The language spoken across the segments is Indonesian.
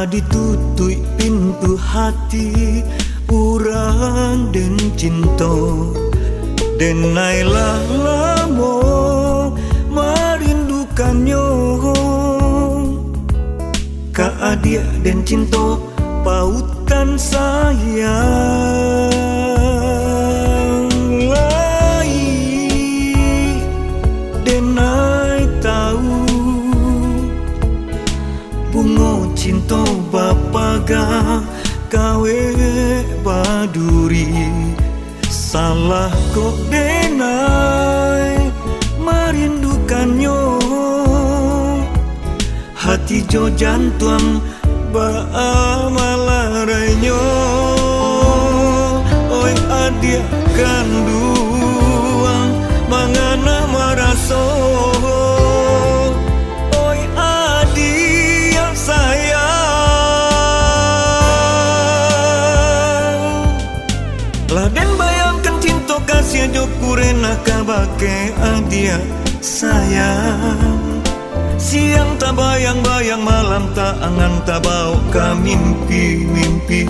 ditutui pintu hati urang den cinta denailah lamo merindukannya ka adia den cinta pautan sayang lai denai tahu bungo cinta bapaga kawe baduri salah kok denai merindukannya hati jo jantung baamalarainyo oi adia kanduang mangana maraso oi adia sayang laden bayangkan cinta kasih jo kurena kabake adia sayang siang tak bayang-bayang malam tak angan tak bau ka mimpi-mimpi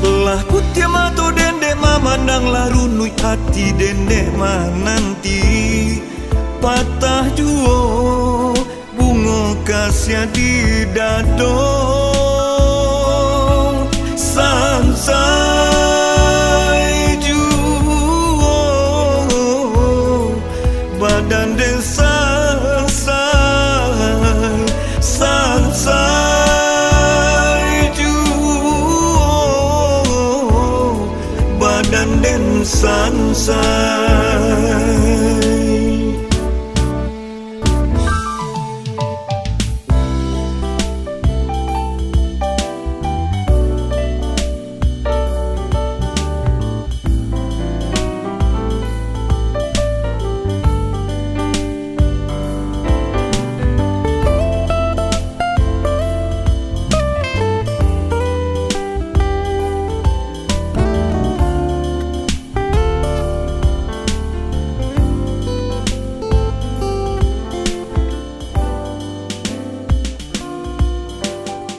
lah putih matu dendek mamandang larunui hati dendek mananti patah juo bungo kasih di dado sansai juo badan desa sansai juo badan den sansai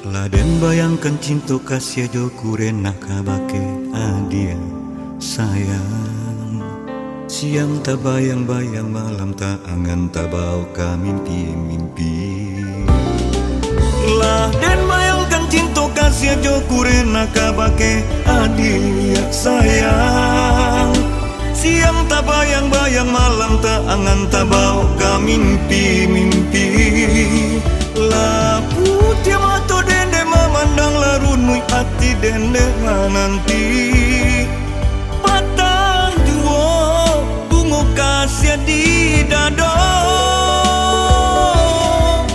laden bayangkan cinta kasih jo kurena kabake adia sayang siang tak bayang-bayang malam tak angan tak bau ka mimpi-mimpi laden bayangkan cinta kasih jo kurena kabake adia sayang siang tak bayang-bayang malam tak angan tak bau ka mimpi-mimpi lah putih mata dendek memandang larunui hati dendek nanti patah juo bungo kasih di dado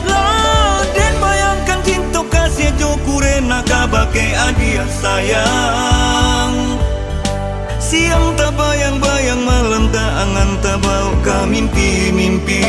laden bayangkan cinta kasih jo kurena kabake adia sayang siang tak bayang-bayang malam tak angan tak bau ka mimpi-mimpi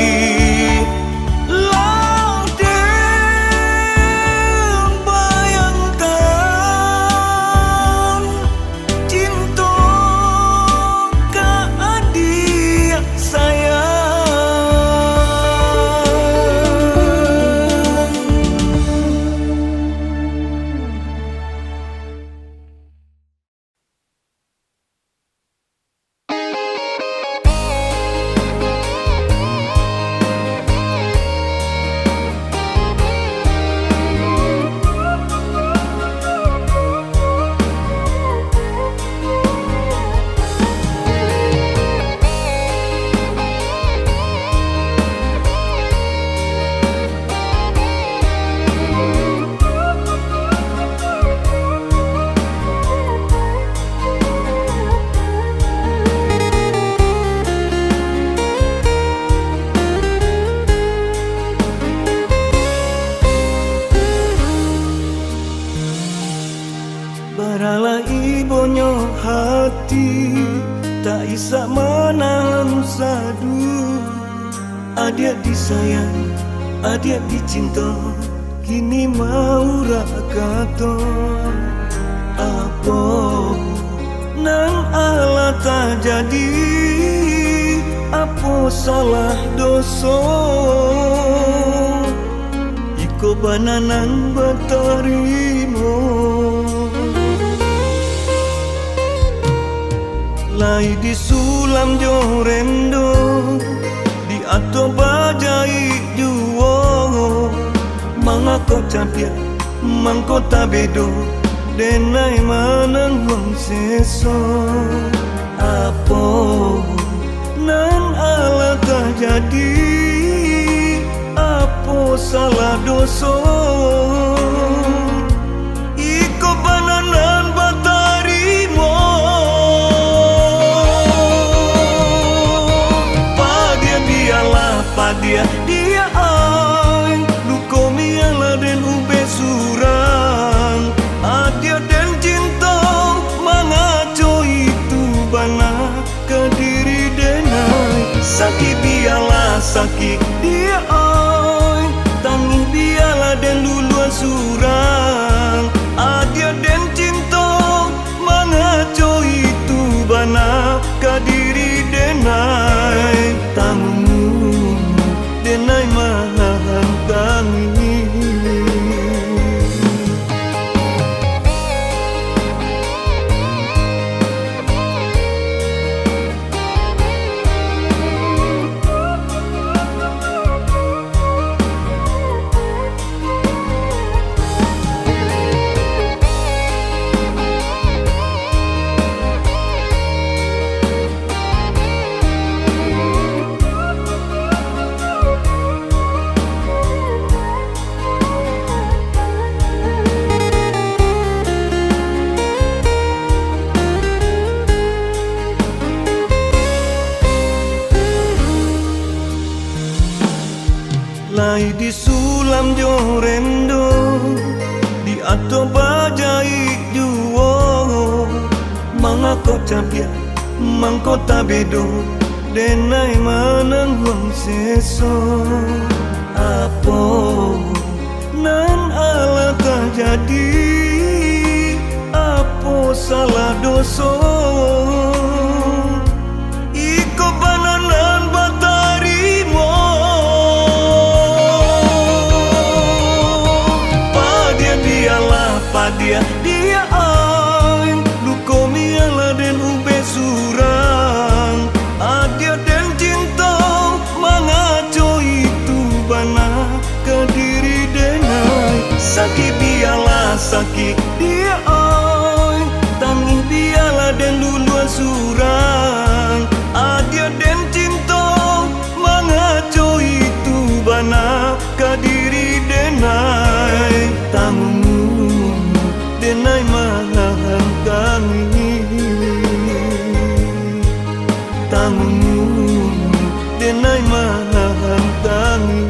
Baralah ibonyo hati tak bisa menahan sadu adia disayang, adia dicinta kini mau rakato apa nang ala tak jadi apa salah dosa Ko bananan batarimo Lai di sulam jorendo Di ato bajai juo Mangako campia Mangko tabedo Denai manang wang seso Apo Nan ala jadi Apo salah doso Iko bananan batarimo Padia biarlah padia dia ay Luko miala den ube surang Adia den cinta Mangaco itu bana ke diri denai Sakit biarlah sakit dia ay Tangi biarlah den luluan surang Adia den cinta Mangaco itu bana ke diri denai Tangmu denai mahang tangi Lai di sulam jorendo Di ato bajai juo Mangako campia Mangko tabedo Denai manang wang seso Apo Nan ala jadi Apo salah doso Iko bananan batarimo Padia dia ay Luko miala den ube surang Adia den cinta Mangaco itu bana ke diri denai Sakit biarlah sakit dia ay Tangi biarlah den luluan surang Adia den cinta Mangaco itu bana ke diri denai Tangmu denai mahang tangi Tangmu denai mahang tangi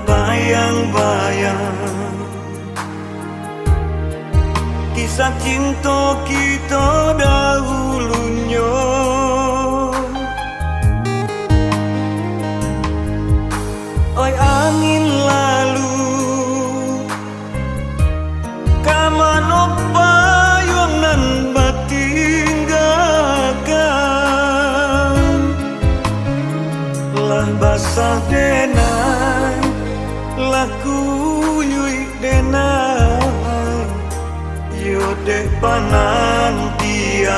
bayang-bayang kisah cinta kita dahulunya. Oi angin lalu kamano payung nan batinggal basah denai laku yui denai yo dek panantian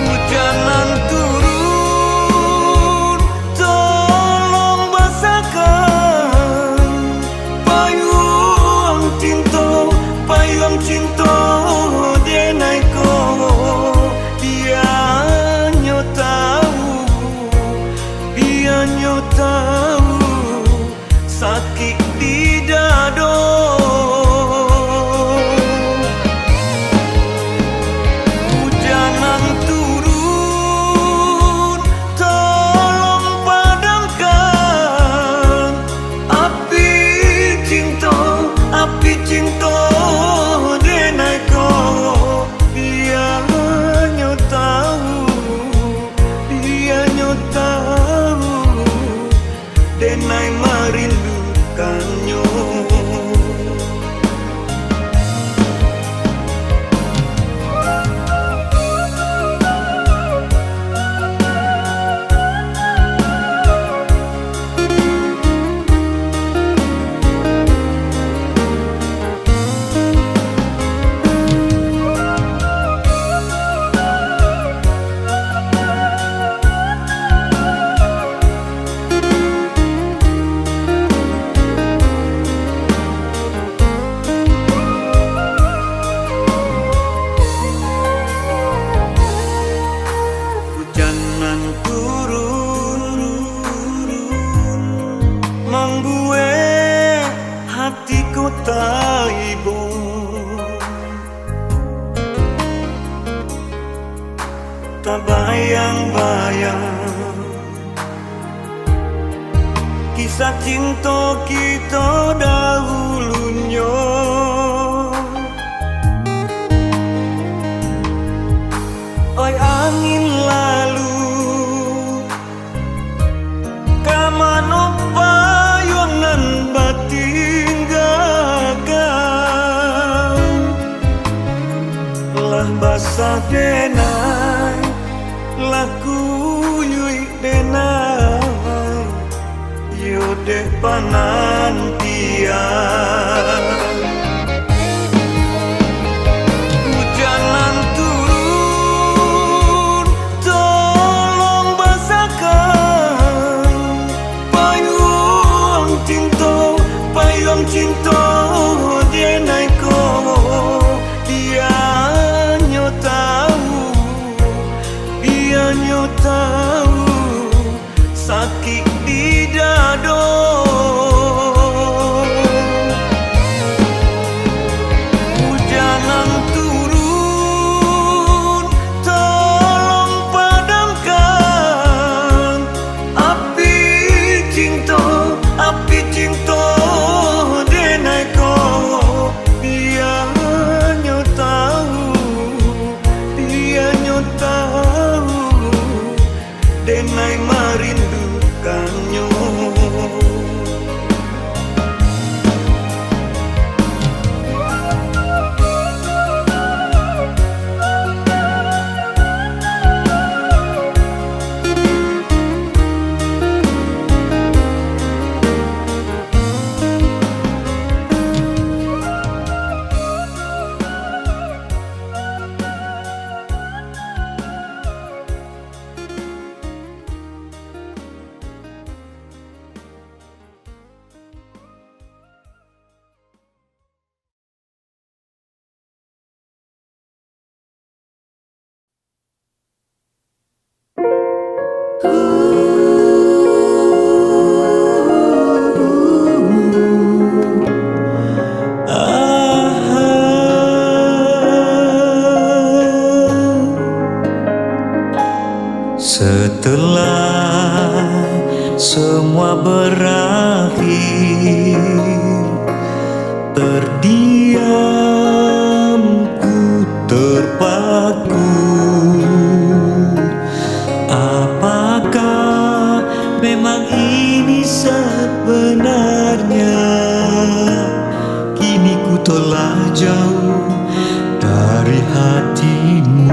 hujanan turun tolong basahkan payung cinta denai ko dia nyo tahu sakit di dado hujanan turun tolong padamkan api cinta denai ko dia nyo tahu denai merindukannya. Membuat hatiku taibo tak bayang-bayang kisah cinta kita dahulunya. Oi angin lalu kamano payungan batin gagal lah basah denai laku yui denai yo dek panantian hujanan turun tolong basahkan payung cinta denai ko dia nyo tahu sakit di dado hujanan turun tolong padamkan api cinta denai ko dia nyo tahu denai merindukannya. Setelah semua berakhir, terdiam ku terpaku. Apakah memang ini sebenarnya? Kini ku telah jauh dari hatimu.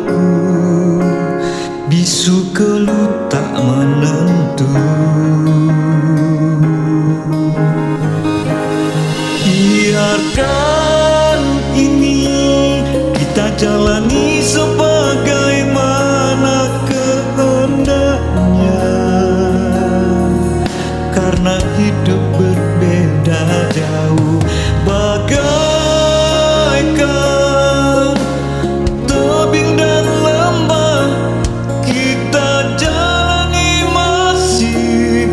beku, bisu kelut tak menentu. Biarkan ini kita jalani sebagaimana kehendaknya, karena hidup berbeda jauh. Bagaikan tebing dan lembah, kita jalani masing-masing.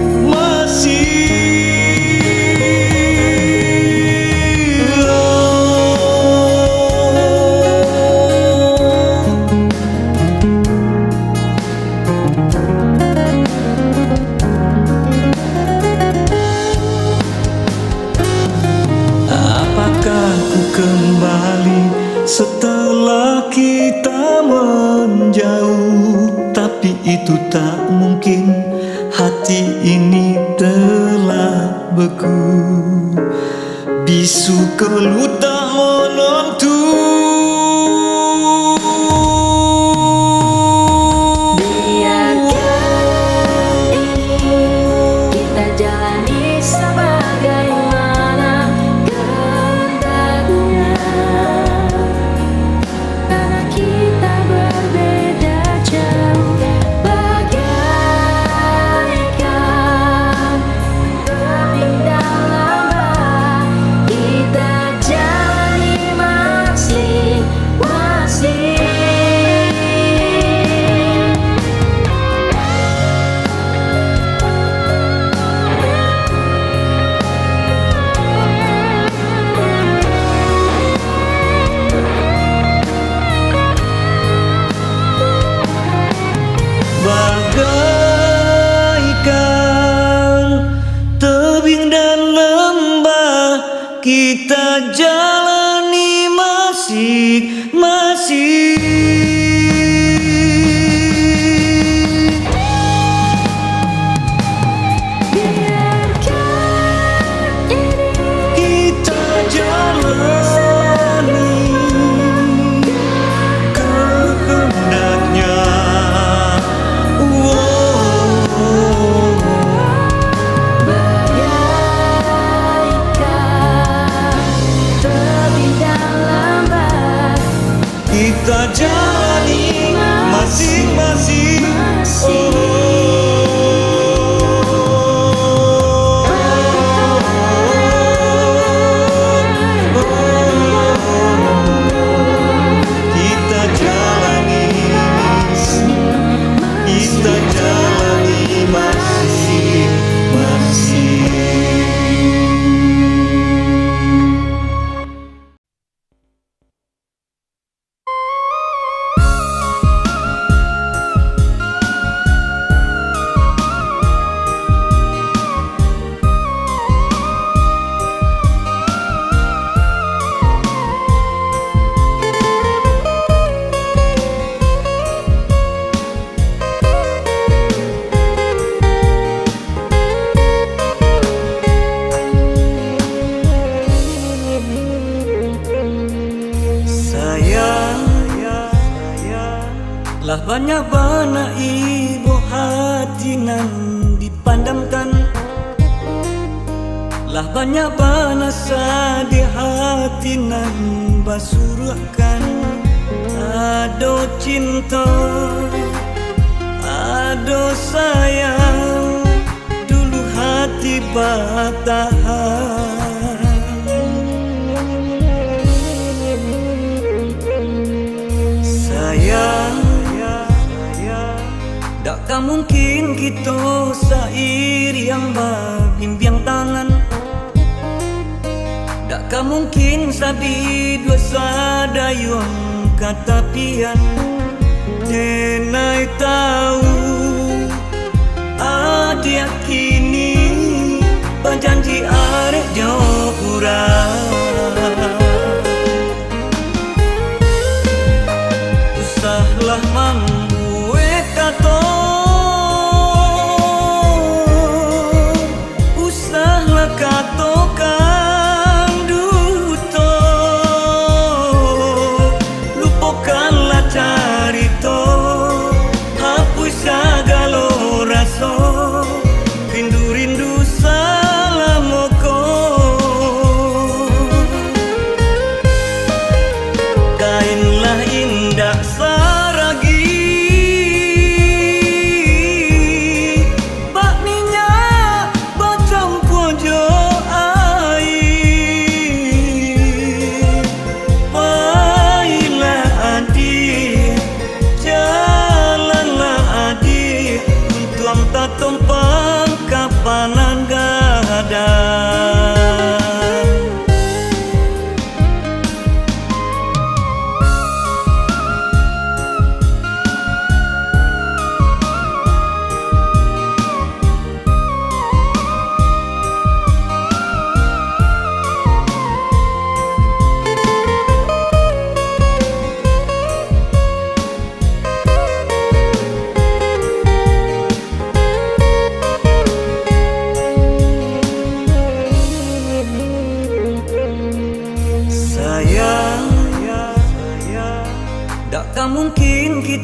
Apakah ku kembali setelah kita menjauh? Tapi itu tak mungkin, hati ini telah beku, bisu kelut tak menentu. Biarkan ini kita jalani sebagaimana kehendaknya, karena kita berbeda jauh. Bagaikan tebing dan lembah, kita jalani masing-masing. Bagaikan tebing dan lembah, kita jalani masing-masing. Biarkan ini Kita jalani kehendaknya. bagaikan tebing dan lembah, Kita jalani masing-masing. Kita jalani, kita jalani masing-masing. Lah banyak ibu hati nan dipandamkan, lah banyak sadih hati nan basurahkan. Ado cinta, ado sayang, dulu hati batahan. Sayang, takkan mungkin kita sairi yang bimbang tangan. Takkan mungkin sabi dua sadayung kata pian. Denai tahu adia kini panjanji arek jauh kurang. Usahlah membuat kata, usahlah katakan duto, lupakanlah cari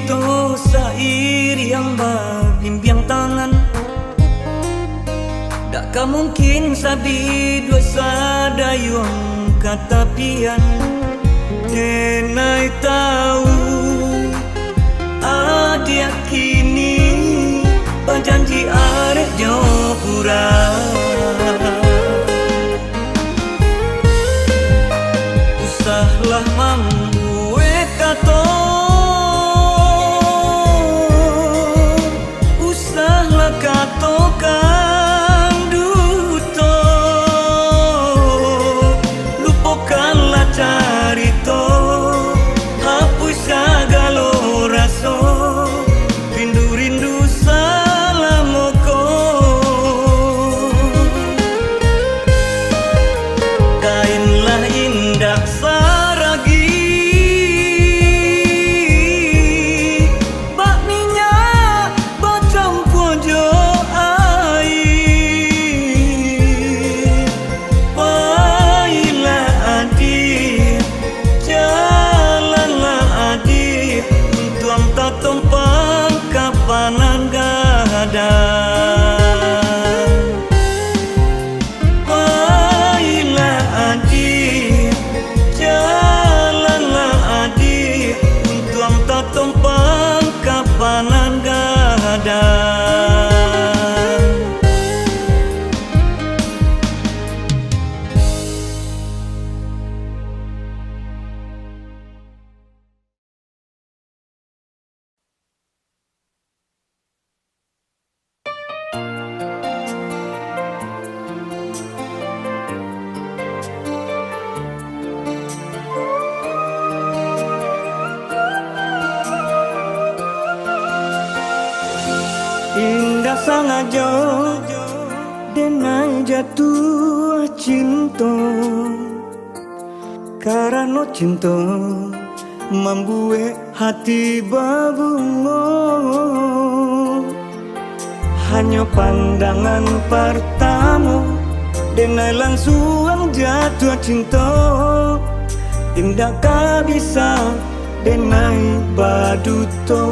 itu sair yang berbimbing tangan. Dakka mungkin sabi dua sadayung katapian. Denai tahu adia kini berjanji arek jopura. Usahlah membuat kato, usahlah katokan duto, lupakanlah carito, hapus segala raso, rindu-rindu salamoko. Kainlah indah saragi, bakminya bercampur jo air. Baiklah adik, jalanlah adik, tuang tak tumpang kapanan gadang. Baiklah adik, jalanlah adik, tuang tak tumpang kapanan gadang. Indah sangat jauh denai jatuh cinta, karena cinta membuat hati berbunga. Hanya pandangan pertama denai langsung jatuh cinta. Indah kah bisa denai baduto.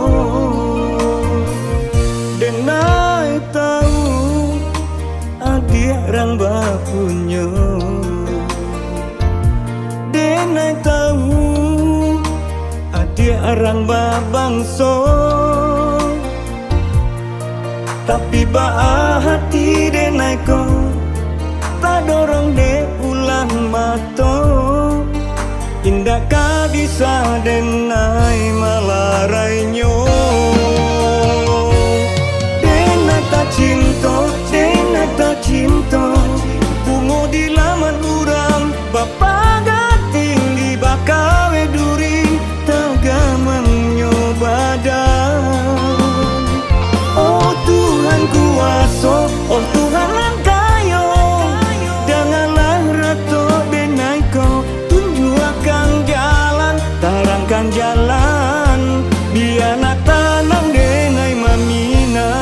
Denai tahu adik orang bapunya. Denai tahu adik orang babangso. Tapi ba hati denai ko tak dorong de ulang mato. Indah kah bisa denai malarainya. Cinta, denai tak cinta, bunga di laman urang, bapa tinggi bakawe duri, tagaman nyobadan. Oh Tuhan kuasa, oh Tuhan kayo, janganlah rato denai kau, tunjukkan jalan, tarangkan jalan, biar nak tanam denai mamina.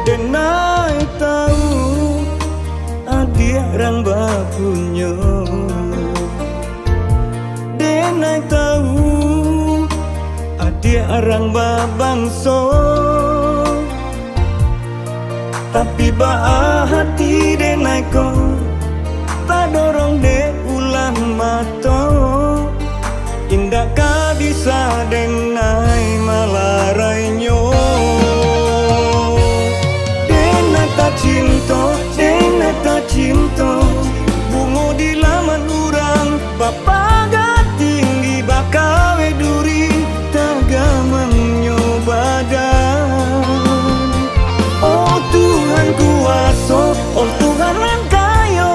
Denai tahu adik orang bapunya. Denai tahu adik orang babangso. Tapi ba hati denai ko tak dorong de ulang mato. Indah kah bisa denai malarainya. Cinta, denai tak cinta, bunga di laman urang, bapa tinggi bakawe duri, tagaman nyobadan. Oh Tuhan kuasa, oh Tuhan kayo,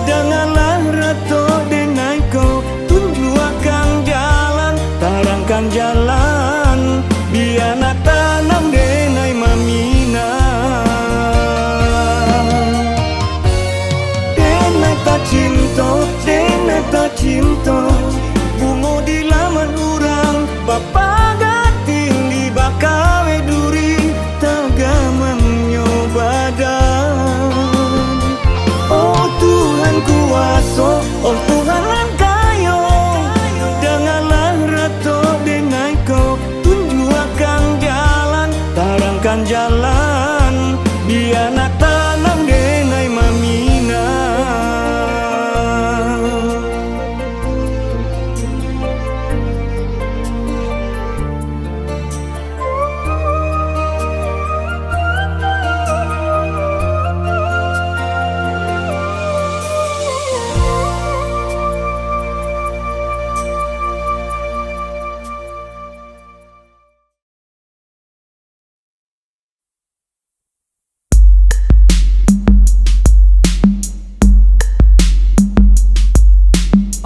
janganlah rato denai kau, tunjukkan jalan, tarangkan jalan, biar nak tanam denai mamina.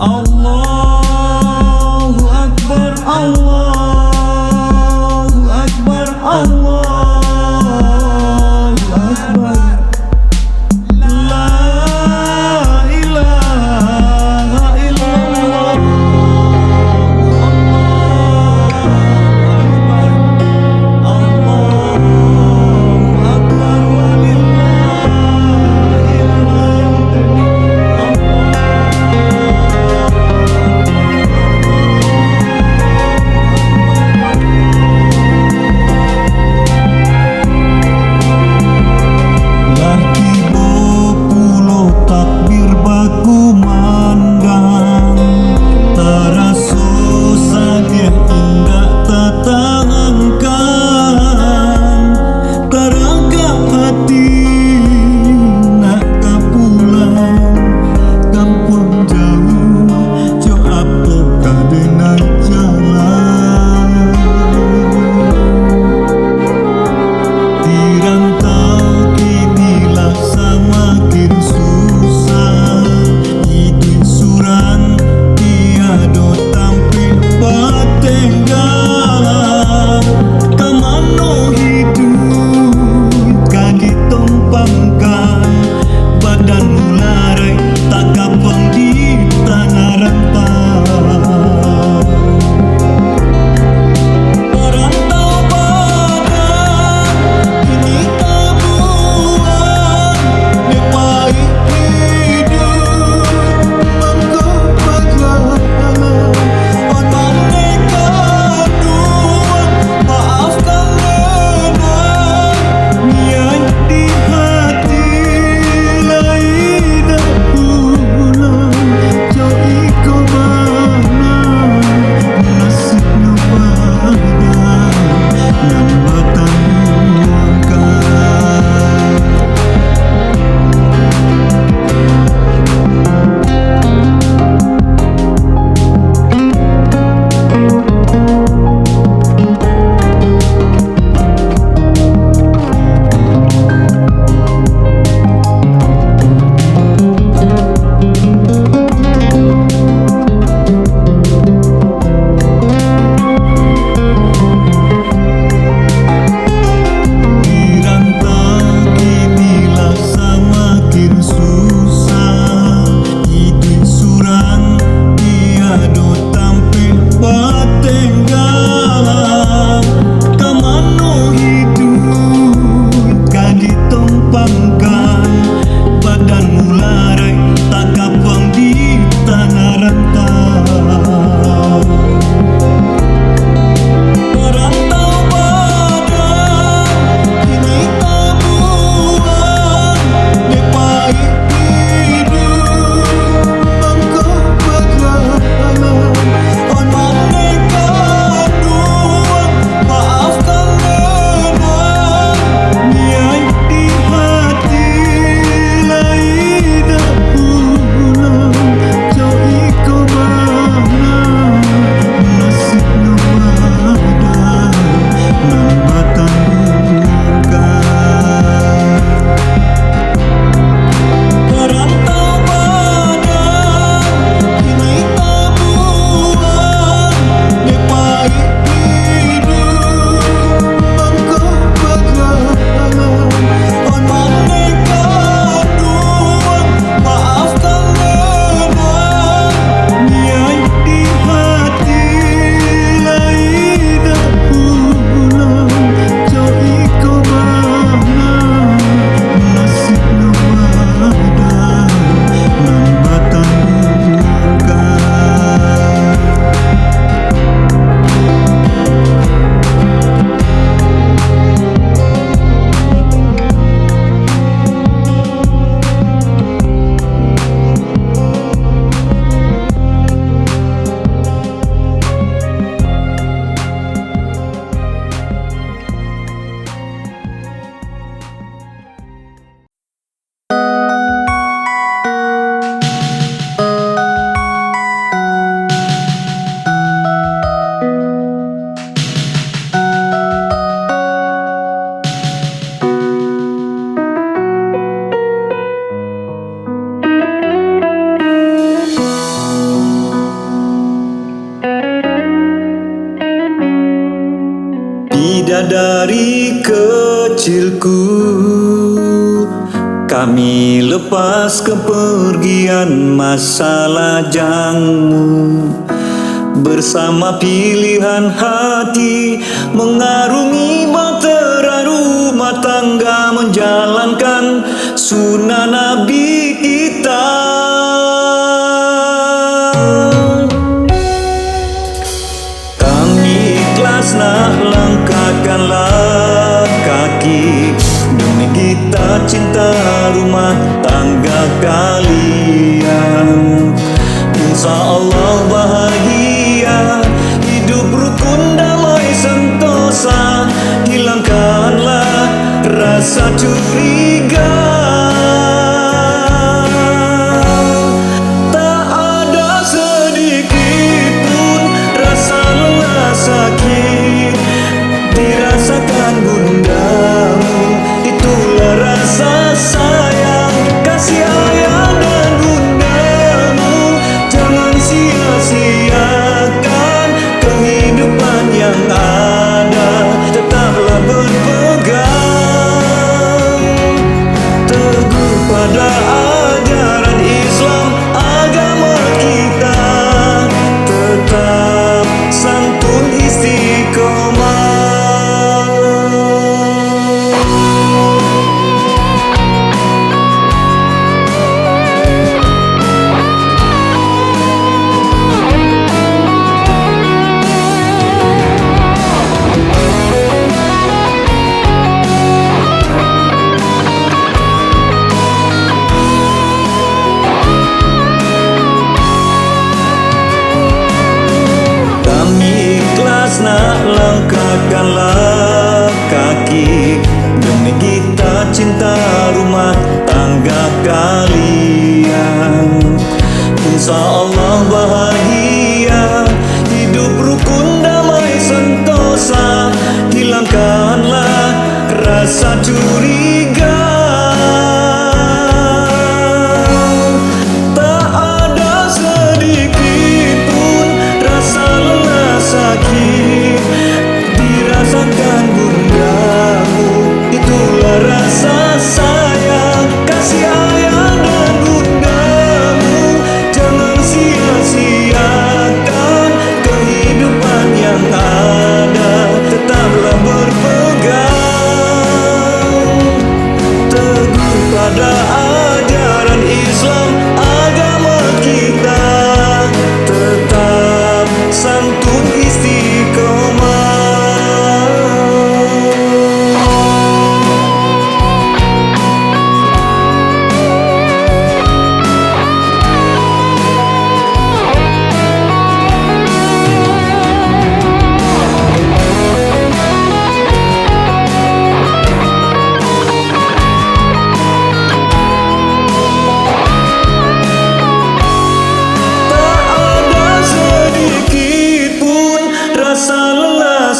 Allahu Akbar, Allahu Akbar, Allahu Akbar. La ilaha illallah. Allahu Akbar, walillahil hamd. Lah tiba pulau takbir baku mandang, terasa saja indah tatangkan, teragak hati nak kapulang kampung jauh, jo apa kadena jalan. Dirantau inilah semakin susah, hidup suram tiada tampil bertenggang. Kemana hidup kan ditumpangkan, badan mularai tak kapang di tanah rantau. Merantau badan ini tabuan, nepai hidup mengkau perjalanan. Onam nekat dua, maafkan lena, niat di hati lain pulang. Jauh iko mana nasib nu pada nan bertangguhkan. Dirantau inilah semakin susah, hidup suram tiada tampil bertenggang. Kemana hidup kan ditumpangkan, badan mularai tak kapang di tanah rantau. Merantau badan ini tabuan, nepai hidup mengkau perjalanan. Onam nekat dua, maafkan lena, niat di hati kecilku, kami lepas kepergian masa lajangmu. Bersama pilihan hati mengarungi bahtera rumah tangga, menjalankan sunnah Nabi kita. Kami ikhlas nak langkahkanlah kaki demi kita cinta rumah tangga kalian. Insya Allah bahagia, hidup rukun damai sentosa, hilangkanlah rasa curiga. Tak ada sedikit pun rasa lelah sakit dirasakan bundamu, itulah rasa sayang kasih ayah dan bundamu. Jangan sia-siakan kehidupan yang ada, tetaplah berpegang teguh pada ajaran Islam agama kita, tetap santun istiqomah. Kami ikhlas nak langkahkanlah kaki demi kita cinta rumah tangga kalian. Insya Allah bahagia, hidup rukun damai sentosa, hilangkanlah rasa curiga. Tak ada sedikit pun rasa lelah sakit dirasakan bundamu, itulah rasa sayang kasih ayah dan bundamu. Jangan sia-siakan kehidupan yang ada, tetaplah berpegang teguh pada ajaran Islam agama kita, tetap santun istiqomah.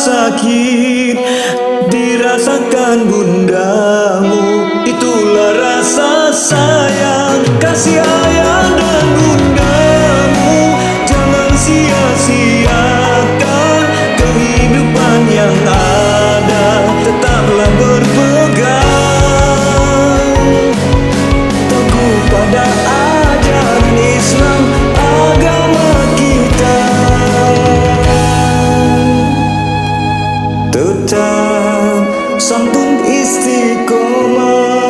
Sakit dirasakan bundamu, itulah rasa sayang kasih ayah dan bundamu. Jangan sia-siakan kehidupan yang ada, tetaplah berpegang teguh pada ajaran Islam agama kita, tetap santun istiqomah.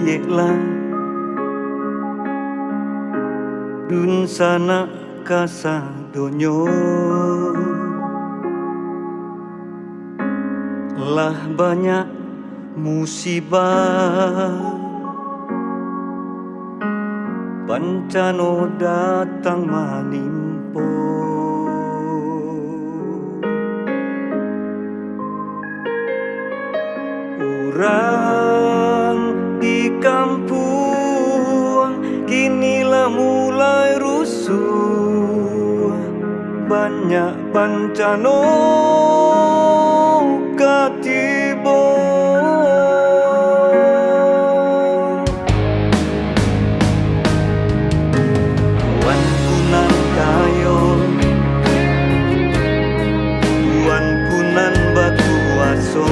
Lihatlah dun sana kasa donyo, lah banyak musibah pancano datang manimpo. orang di kampung kinilah mulai rusuh. Banyak bencana katiba. Wan kunan kayo, wan kunan batu aso.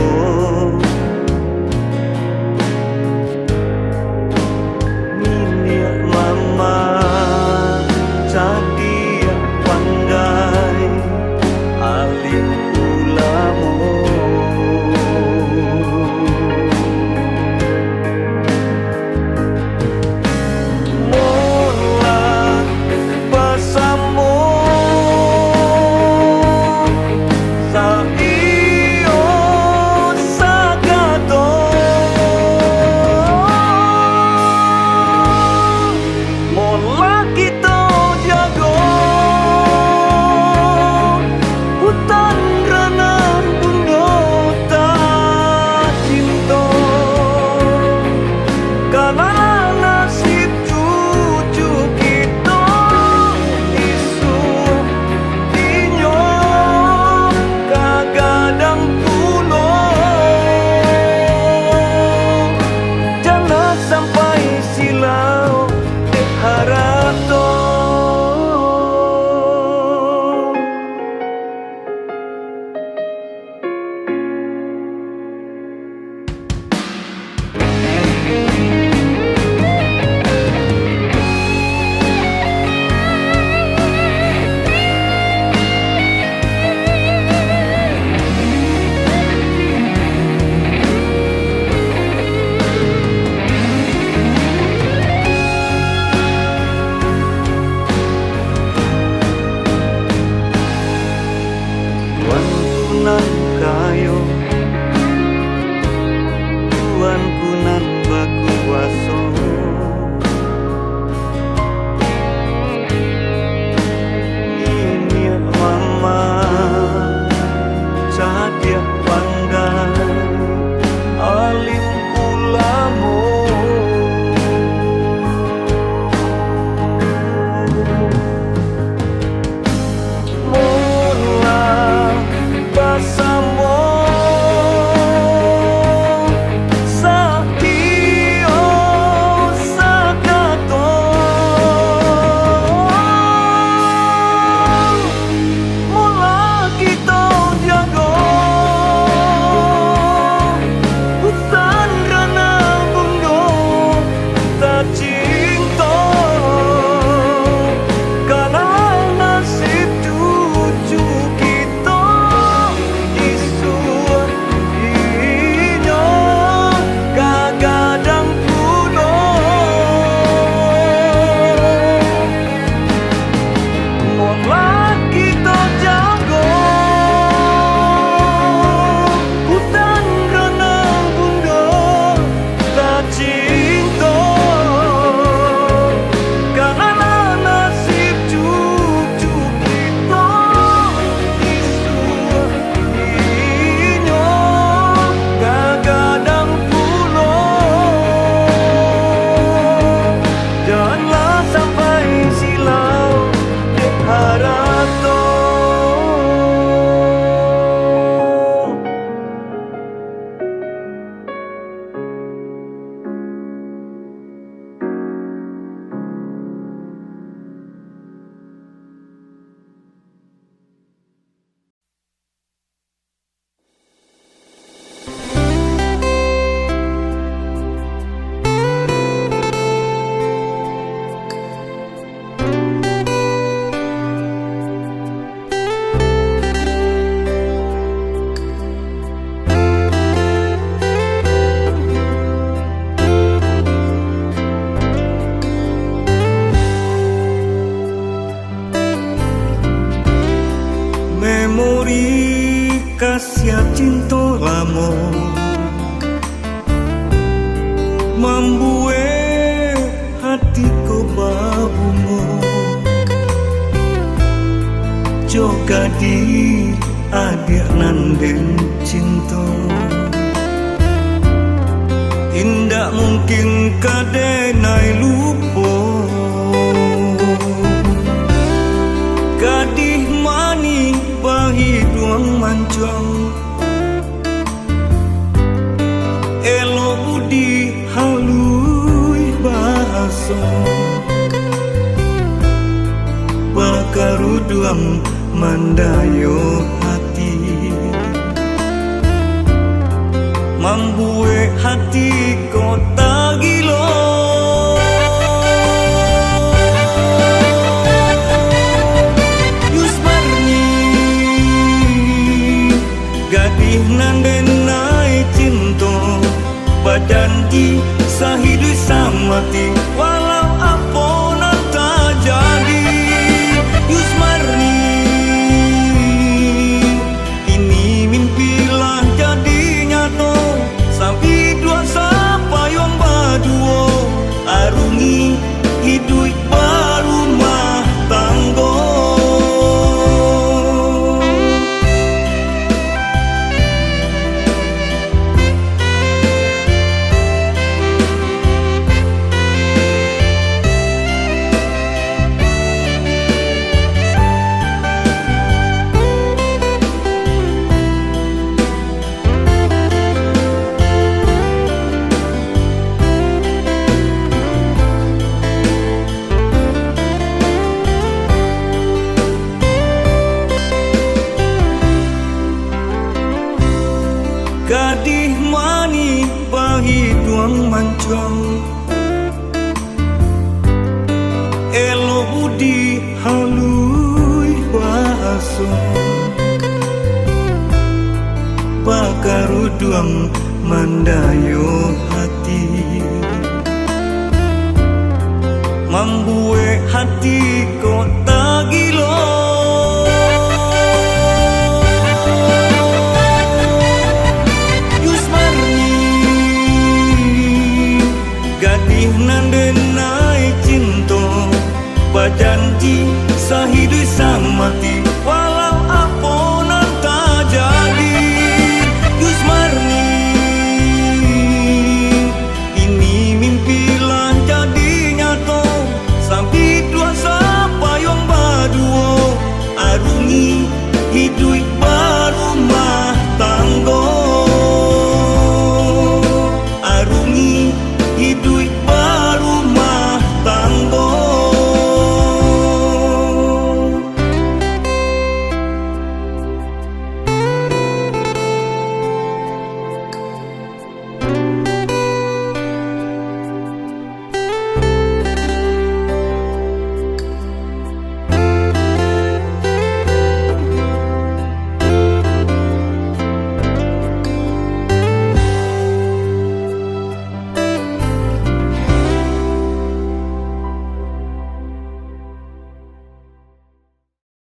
Kayo tuan kunan baku waso. Ini mama sadia pandai alim ulamo. Kasih cinta lamo membuat hatiku babungo. Juga di adik nandeng cinta tak mungkin kadenai lupa. Gadih mani pahiduang mancang, elo budi halui bahasa, bakaruduang mandayo hati, mambue hati kota gilo. Yusmarni gadih nandenai cinta, badan di sahidu samati walau apa nata jadi. Yusmarni ini mimpilah jadi nyata, sampai dua sapayong baduo arungi hidup barumah tanggo. Gadih mani pahiduang mancang, elo budi halui bahasa, bakaruduang mandayo hati, mambue hati kota